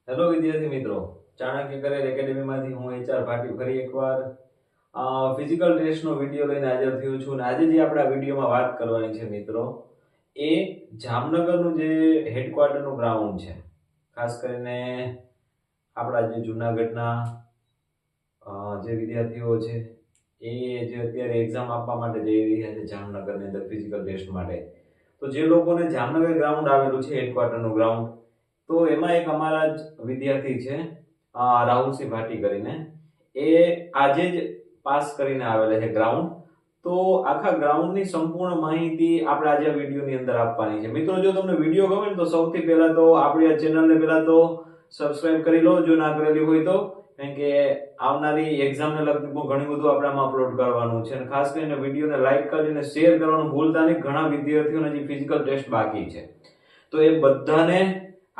Hello વિદ્યાર્થી મિત્રો, Chanakya career એકેડેમીમાંથી હું એચઆર ભાટી ફરી એકવાર ફિઝિકલ ટેસ્ટનો વિડીયો લઈને હાજર થયો છું. અને આજે જે આપણે આ વિડીયોમાં વાત કરવાની છે મિત્રો, એ જામનગરનું જે હેડક્વાર્ટરનું ગ્રાઉન્ડ છે. ખાસ કરીને આપણા જે જૂનાગઢના જે વિદ્યાર્થીઓ છે એ જે અત્યારે એક્ઝામ આપવા માટે જઈ રહ્યા છે જામનગરની અંદર ફિઝિકલ ટેસ્ટ માટે, તો જે લોકોને જામનગર ગ્રાઉન્ડ આવેલું છે હેડક્વાર્ટરનું ગ્રાઉન્ડ, તો એમાં એક અમારા જ વિદ્યાર્થી છે રાહુલસિંહ ભાટી કરીને, એ આજે જ પાસ કરીને આવેલા છે ગ્રાઉન્ડ. તો આખા ગ્રાઉન્ડની સંપૂર્ણ માહિતી આપણે આજે આ વિડીયોની અંદર આપવાની છે. મિત્રો, જો તમને વિડીયો ગમે ને તો સૌથી પહેલા તો આપણી આ ચેનલને પહેલા તો સબસ્ક્રાઇબ કરી લો જો ના કરેલી હોય તો, કારણ કે આવનારી એક્ઝામને લગતું પણ ઘણું બધું આપણે આમાં અપલોડ કરવાનું છે. અને ખાસ કરીને વિડીયોને લાઈક કરીને શેર કરવાનું ભૂલતા નહીં. ઘણા વિદ્યાર્થીઓને જે ફિઝિકલ ટેસ્ટ બાકી છે, તો એ બધાને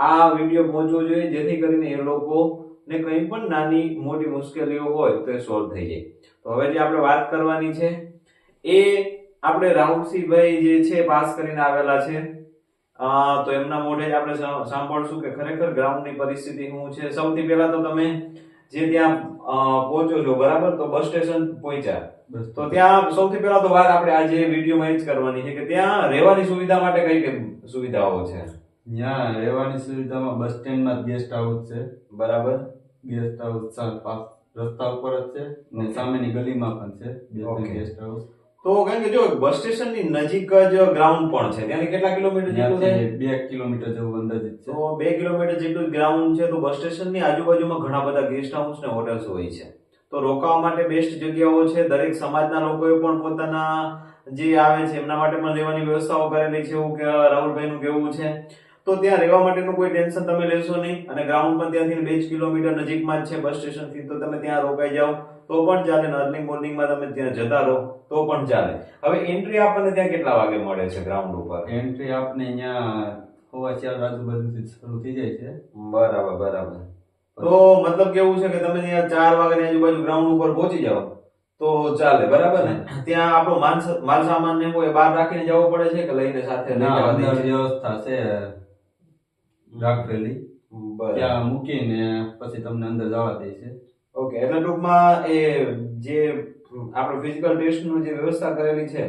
આ વિડીયો પહોંચવો જોઈએ, જેથી કરીને એ લોકોને કંઈ પણ નાની મોટી મુશ્કેલીઓ હોય તો એ સોલ્વ થઈ જાય. તો હવે જે આપણે વાત કરવાની છે એ આપણે રાહુલસિંહભાઈ જે છે પાસ કરીને આવેલા છે. તો એમના મોઢે જ આપણે સાંભળશું કે ખરેખર ગ્રાઉન્ડની પરિસ્થિતિ શું છે. સૌથી પહેલા તો તમે જે ત્યાં પહોંચો છો, બરાબર, તો બસ સ્ટેશન પહોંચ્યા, તો ત્યાં સૌથી પહેલા તો વાત આપણે આજે વિડીયોમાં એ જ કરવાની છે કે ત્યાં રહેવાની સુવિધા માટે કઈ કઈ સુવિધાઓ છે. ત્યાં રહેવાની સુવિધામાં બસ સ્ટેન્ડમાં ગેસ્ટ હાઉસ છે. બરાબર. ગેસ્ટ હાઉસ રસ્તા ઉપર જ છે અને સામેની ગલીમાં પણ છે બે ગેસ્ટ હાઉસ. તો કારણ કે જો બસ સ્ટેશનની નજીક જ ગ્રાઉન્ડ પણ છે, ત્યાંથી કેટલા કિલોમીટર જેટલું થાય? 2 કિલોમીટર જેવું અંદાજિત છે. તો 2 કિલોમીટર જેટલું ગ્રાઉન્ડ છે. તો બસ સ્ટેશનની આજુબાજુમાં ઘણા બધા ગેસ્ટ હાઉસ ને હોટેલ્સ હોય છે, તો રોકાવા માટે બેસ્ટ જગ્યાઓ છે. દરેક સમાજના લોકોએ પણ પોતાના જે આવે છે એમના માટે પણ રહેવાની વ્યવસ્થાઓ કરેલી છે, એવું કે રાહુલભાઈનું કહેવું છે. તો ત્યાં રહેવા માટેનું કોઈ ટેન્શન તમે લેશો નહીં. અને ગ્રાઉન્ડ પણ ત્યાંથી 2 કિલોમીટર નજીકમાં જ છે બસ સ્ટેશનથી, તો તમે ત્યાં રોકાઈ જાઓ તો પણ ચાલે. અર્લી મોર્નિંગમાં તમે ત્યાં જતા રહો તો પણ ચાલે. હવે એન્ટ્રી આપણને ત્યાં કેટલા વાગે મળે છે ગ્રાઉન્ડ ઉપર? એન્ટ્રી આપને અહીંયા 4:15 આજુબાજુથી શરૂ થઈ જાય છે. બરાબર બરાબર. તો મતલબ કેવું છે કે તમે ત્યાં 4 વાગ્યાની આજુબાજુ ગ્રાઉન્ડ ઉપર પહોંચી જાઓ તો ચાલે, બરાબર ને? ત્યાં આપણો માલ સામાન ને હોય બહાર રાખીને જવો પડે છે કે લઈને સાથે લઈ જવા દે છે? વ્યવસ્થા છે રાખેલી, ત્યાં મૂકીને પછી તમને અંદર જવા દે છે. ઓકે, એટલે ટૂંકમાં એ જે આપણે ફિઝિકલ ટેસ્ટનું જે વ્યવસ્થા કરેલી છે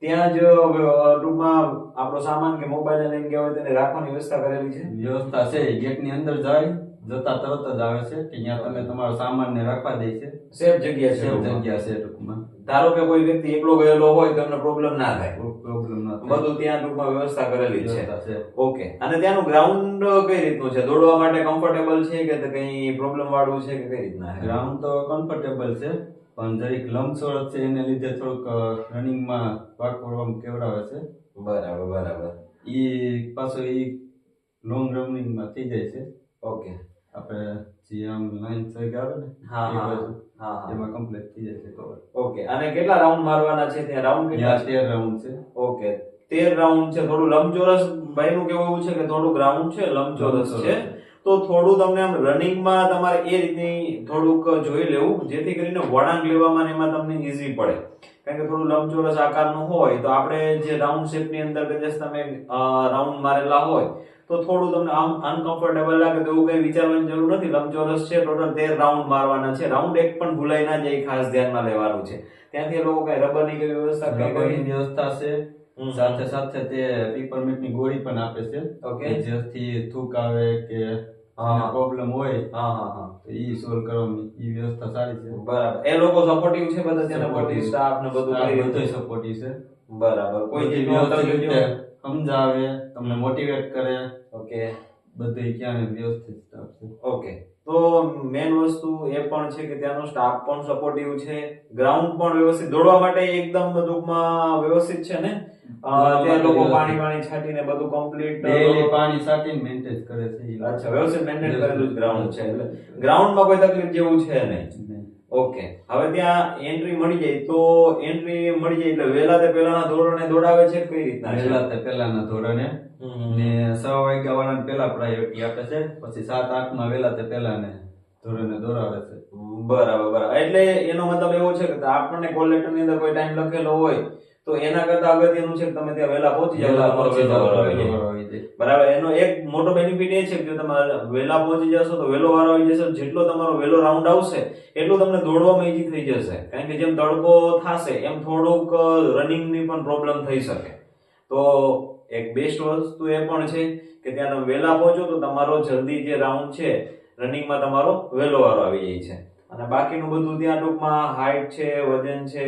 ત્યાં જ ટૂંકમાં આપણો સામાન કે મોબાઈલ લઈને ગયા હોય તેને રાખવાની વ્યવસ્થા કરેલી છે. વ્યવસ્થા છે, ગેટની અંદર જતા તરત જ આવે છે કે ત્યાં તમે તમારો સામાન ને રાખવા દે છે. સેફ જગ્યા છે. ટૂંકમાં ધારો કે કોઈ વ્યક્તિ એકલો ગયેલો હોય તો એમને પ્રોબ્લેમ ના થાય. બધું ત્યાં ટૂંકમાં વ્યવસ્થા કરેલી છે. ઓકે. અને ત્યાંનું ગ્રાઉન્ડ કઈ રીતનું છે? દોડવા માટે કમ્ફર્ટેબલ છે કે કઈ પ્રોબ્લેમ વાળું છે કે કઈ રીતના છે? ગ્રાઉન્ડ તો કમ્ફર્ટેબલ છે, પણ જરીક લંબચોરસ છે, એને લીધે થોડુંક રનિંગમાં વાક વળવામાં કેવડાવે છે. બરાબર બરાબર. પાછો લોંગ રનિંગમાં થઈ જાય છે. ઓકે. આપણે જે આમ લાઈન સર્ગ આવે ને એમાં કમ્પ્લીટ થઈ જાય છે કવર. ઓકે. અને કેટલા રાઉન્ડ મારવાના છે ત્યાં? રાઉન્ડ કેટલા? 13 રાઉન્ડ છે. ઓકે, 13 રાઉન્ડ છે. થોડું લંબચોરસ ભાઈનું કેવું એવું છે કે થોડું ગ્રાઉન્ડ છે લંબચોરસ છે, તો થોડું તમને આમ રનિંગમાં તમારે એ રીતની થોડુંક જોઈ લેવું, જેથી કરીને વળાંક લેવામાં ને એમાં તમને ઈઝી પડે. કારણ કે થોડું લંબચોરસ આકારનું હોય તો આપણે જે રાઉન્ડ શેપની અંદર કદાચ તમે રાઉન્ડ મારેલા હોય તો થોડું તમને આમ અનકમ્ફર્ટેબલ લાગે, તો એવું કઈ વિચારવાની જરૂર નથી. લંબચોરસ છે, ટોટલ 13 રાઉન્ડ મારવાના છે. રાઉન્ડ એક પણ ભૂલાઈ ના જાય, ખાસ ધ્યાનમાં લેવાનું છે. ત્યાંથી એ લોકો કઈ રબરની કઈ વ્યવસ્થા છે. સાથે સાથે તે પીપરમિન્ટની ગોળી પણ આપે છે. ઓકે. જેથી થૂક આવે કે પ્રોબ્લેમ હોય તો ઈ સોલ્વ કરવાની વ્યવસ્થા સારી છે. બરાબર. એ લોકો સપોર્ટિવ છે બધા? ત્યાં સપોર્ટિવ સ્ટાફ ને બધું સપોર્ટિવ છે. બરાબર. કોઈ સમજાવે, તમને મોટિવેટ કરે. ઓકે. બધું ક્યાં વ્યવસ્થિત સ્ટાફ છે. ઓકે. તો મેન વસ્તુ એ પણ છે કે ત્યાંનો સ્ટાફ પણ સપોર્ટિવ છે, ગ્રાઉન્ડ પણ વ્યવસ્થિત, દોડવા માટે એકદમ ટૂંકમાં વ્યવસ્થિત છે ને? ત્યાં લોકો પાણી છાંટીને બધું કમ્પ્લીટ ડેલી પાણી છાંટીને મેન્ટેન કરે છે. અચ્છા, વ્યવસ્થિત મેન્ટેન કરેલું જ ગ્રાઉન્ડ છે, એટલે ગ્રાઉન્ડમાં કોઈ તકલીફ જેવું છે નહીં. ઓકે. હવે ત્યાં એન્ટ્રી મળી જાય એટલે વહેલા તે પહેલાના ધોરણે દોડાવે છે કઈ રીતના? વહેલા તે પહેલાના ધોરણે ને 6 વાગ્યા વાળાને પહેલા પ્રાયોરિટી આપે છે, પછી 7-8 માં વહેલા તે પહેલાને ધોરણે દોડાવે છે. બરાબર બરાબર. એટલે એનો મતલબ એવો છે કે આપણને કોલ લેટર ની અંદર કોઈ ટાઈમ લખેલો હોય તો એના કરતા અગત્યનું છે કે તમે ત્યાં વહેલા પહોંચી જાવ તો તમારો વહેલો વારો આવી જાય. બરાબર. એનો એક મોટો બેનિફિટ એ છે કે જો તમે વહેલા પહોંચી જશો તો વહેલો વારો આવી જશે. જેટલો તમારો વહેલો રાઉન્ડ આવશે એટલું તમને દોડવામાં ઈઝી થઈ જશે. કારણ કે જેમ તડકો થશે એમ થોડુંક રનિંગની પણ પ્રોબ્લેમ થઈ શકે. તો એક બેસ્ટ વસ્તુ એ પણ છે કે ત્યાં તમે વહેલા પહોંચો તો તમારો જલ્દી જે રાઉન્ડ છે રનિંગમાં તમારો વહેલો વારો આવી જાય છે. અને બાકીનું બધું ત્યાં ટૂંકમાં હાઈટ છે, વજન છે,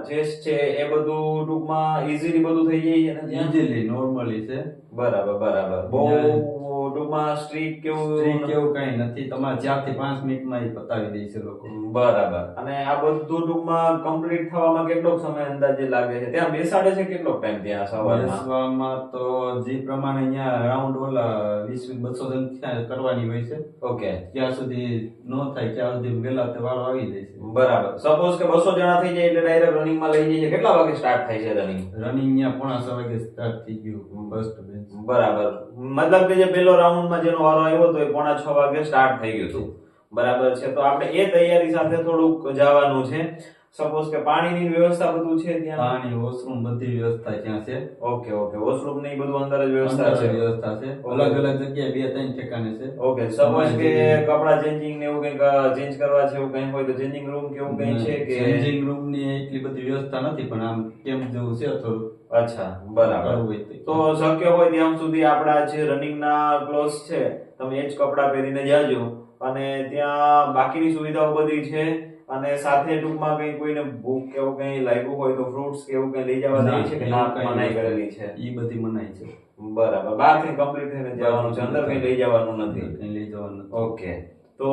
ચેસ્ટ છે, એ બધું ટૂંકમાં ઈઝીલી બધું થઈ જાય છે ને ત્યાં? ઈઝીલી નોર્મલી છે. બરાબર. બહુ ટૂંકમાં સ્ટ્રીક કેવું કઈ નથી. તમારે 4 થી 5 મિનિટમાં ઈ પતાવી દે છે લોકો. બરાબર. અને આ બધું ટૂંકમાં કમ્પ્લીટ થવામાં કેટલો સમય અંદાજે લાગે છે? ત્યાં બેસાડે છે કેટલો ટાઈમ ત્યાં સવારમાં? બેસવામાં તો જે પ્રમાણે અહીંયા રાઉન્ડ ઓલા 20-200 જણ કરવાની હોય છે. ઓકે. ત્યાં સુધી નો થાય ત્યાં સુધી વહેલા તે વારો આવી જાય છે. બરાબર. સપોઝ કે 200 જણા થઈ જાય એટલે ડાયરેક્ટ રનિંગમાં લઈ જાય છે. કેટલા વાગે સ્ટાર્ટ થાય છે રનિંગ? રનિંગ અહીંયા 5:30 વાગે સ્ટાર્ટ થઈ ગયું ફર્સ્ટ બેન્ચ. બરાબર. મતલબ કે જે પેલો રાઉન્ડમાં જેનો વારો આવ્યો તો એ 5:30 વાગે સ્ટાર્ટ થઈ ગયું હતું. બરાબર છે. તો આપણે એ તૈયારી સાથે થોડુંક જવાનું છે. સપોઝ કે પાણીની વ્યવસ્થા બધું છે ત્યાં? પાણી, વોશરૂમ બધી વ્યવસ્થા ત્યાં છે. ઓકે. વોશરૂમ ની બધું અંદર જ વ્યવસ્થા છે? વ્યવસ્થા છે. અલગ અલગ જગ્યાએ 2-3 ઠેકાણે છે. ઓકે. સપોઝ કે કપડા ચેન્જિંગ ને એવું કંઈક ચેન્જ કરવા છે એવું કંઈ હોય તો ચેન્જિંગ રૂમ કે એવું કંઈ છે કે? ચેન્જિંગ રૂમ ની એટલી બધી વ્યવસ્થા નથી પણ આમ કેમ જેવું છે થોડું. અચ્છા. બરાબર. તો શક્ય હોય ત્યાં સુધી આપડા જે રનિંગ ના ક્લોથ છે તમે એ જ કપડા પહેરીને જાજો. અને ત્યાં બાકીની સુવિધાઓ બધી છે. અને સાથે ટૂંકમાં કઈ કોઈને ભૂખ કે એવું કઈ લાગ્યું હોય તો ફ્રૂટ્સ કે એવું કઈ લઈ જવા દે છે કે ના મનાઈ કરેલી છે? ઈ બધી મનાઈ છે. બરાબર. બહારથી કમ્પ્લીટ થઈને જવાનું છે, અંદર કઈ લઈ જવાનું નથી? કઈ લઈ જવાનું નથી. ઓકે. તો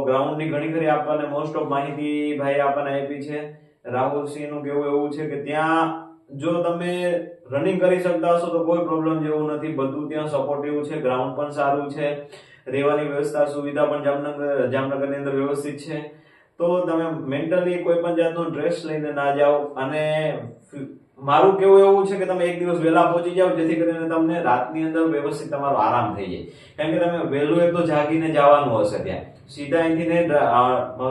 ગ્રાઉન્ડ ની ઘણી ખરી આપણને મોસ્ટ ઓફ માહિતી ભાઈ આપણને આપી છે. રાહુલસિંહ નું કેવું એવું છે કે ત્યાં જો તમે રનિંગ કરી શકતા હશો તો કોઈ પ્રોબ્લેમ જેવું નથી. બધું ત્યાં સપોર્ટિવ છે. ગ્રાઉન્ડ પણ સારું છે. રહેવાની વ્યવસ્થા સુવિધા પણ જામનગરની અંદર વ્યવસ્થિત છે. તો તમે મેન્ટલી કોઈ પણ જાતનો સ્ટ્રેસ લઈને ના જાઓ. અને મારું કેવું એવું છે કે તમે એક દિવસ વહેલા પહોંચી જાઓ જેથી કરીને તમને રાતની અંદર વ્યવસ્થિત તમારો આરામ થઈ જાય. કારણ કે તમે વહેલું એક તો જાગીને જવાનું હશે ત્યાં. સીધા અહીંથી ને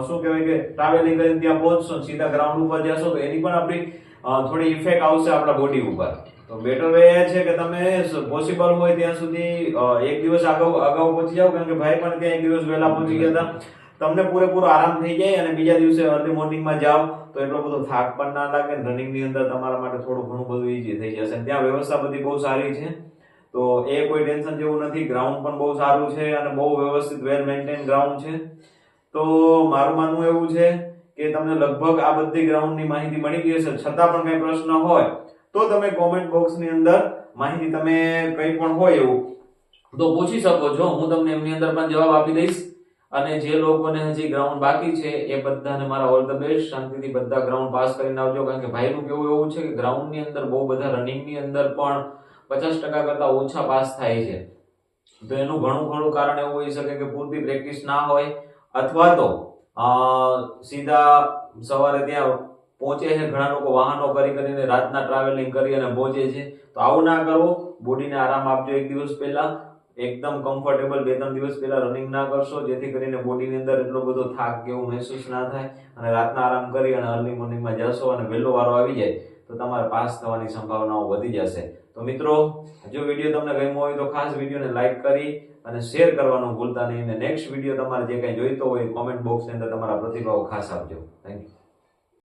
શું કહેવાય કે ટ્રાવેલિંગ કરીને ત્યાં પહોંચશો, સીધા ગ્રાઉન્ડ ઉપર જશો તો એની પણ આપણી થોડી ઇફેક્ટ આવશે આપણા બોડી ઉપર. તો બેટર વે એ છે કે તમે પોસિબલ હોય ત્યાં સુધી એક દિવસ અગાઉ પહોંચી જાઓ. કારણ કે ભાઈ પણ ત્યાં એક દિવસ વહેલા પહોંચી ગયા હતા. તમને પૂરેપૂરો આરામ થઈ જાય અને બીજા દિવસે અર્લી મોર્નિંગમાં જાઓ તો એટલો બધો થાક પણ ના લાગે. રનિંગ ની અંદર તમારા માટે થોડું ઘણું બધું ઈઝી થઈ જશે. ત્યાં વ્યવસ્થા બધી બહુ સારી છે. તો એ કોઈ ટેન્શન જેવું નથી. ગ્રાઉન્ડ પણ બહુ સારું છે અને બહુ વ્યવસ્થિત વેલ મેન્ટેન ગ્રાઉન્ડ છે. તો મારું માનવું એવું છે કે તમને લગભગ આ બધી ગ્રાઉન્ડની માહિતી મળી ગઈ હશે. છતાં પણ કઈ પ્રશ્ન હોય તો તમે કોમેન્ટ બોક્સની અંદર માહિતી તમે કંઈ પણ હોય એવું તો પૂછી શકો છો. હું તમને એમની અંદર પણ જવાબ આપી દઈશ. અને જે લોકોને હજી ગ્રાઉન્ડ બાકી છે એ બધાને મારા ઓલ ધ બેસ્ટ. શાંતિથી બધા ગ્રાઉન્ડ પાસ કરીને આવજો. કારણ કે ભાઈનું કેવું એવું છે કે ગ્રાઉન્ડની અંદર બહુ બધા રનિંગની અંદર પણ 50% કરતા ઓછા પાસ થાય છે. તો એનું ઘણું ખરું કારણ એવું હોઈ શકે કે પૂરતી પ્રેક્ટિસ ના હોય અથવા તો સીધા સવારે ત્યાં પહોંચે છે. ઘણા લોકો વાહનો કરીને રાતના ટ્રાવેલિંગ કરી અને પહોંચે છે. તો આવું ના કરવો. બોડીને આરામ આપજો. એક દિવસ પહેલા એકદમ કમ્ફર્ટેબલ 2-3 દિવસ પહેલા રનિંગ ના કરશો જેથી કરીને બોડીની અંદર એટલો બધો થાક કેવું મહેસૂસ ના થાય. અને રાતના આરામ કરી અને અર્લી મોર્નિંગમાં જશો અને વહેલો વારો આવી જાય તો તમારે પાસ થવાની સંભાવનાઓ વધી જશે. તો મિત્રો, જો વિડીયો તમને ગમ્યો હોય તો ખાસ વિડીયોને લાઈક કરી અને શેર કરવાનું ભૂલતા નહીં. અને નેક્સ્ટ વિડીયો તમારે જે કંઈ જોઈતો હોય કોમેન્ટ બોક્સની અંદર તમારા પ્રતિભાવ ખાસ આપજો. Thank you.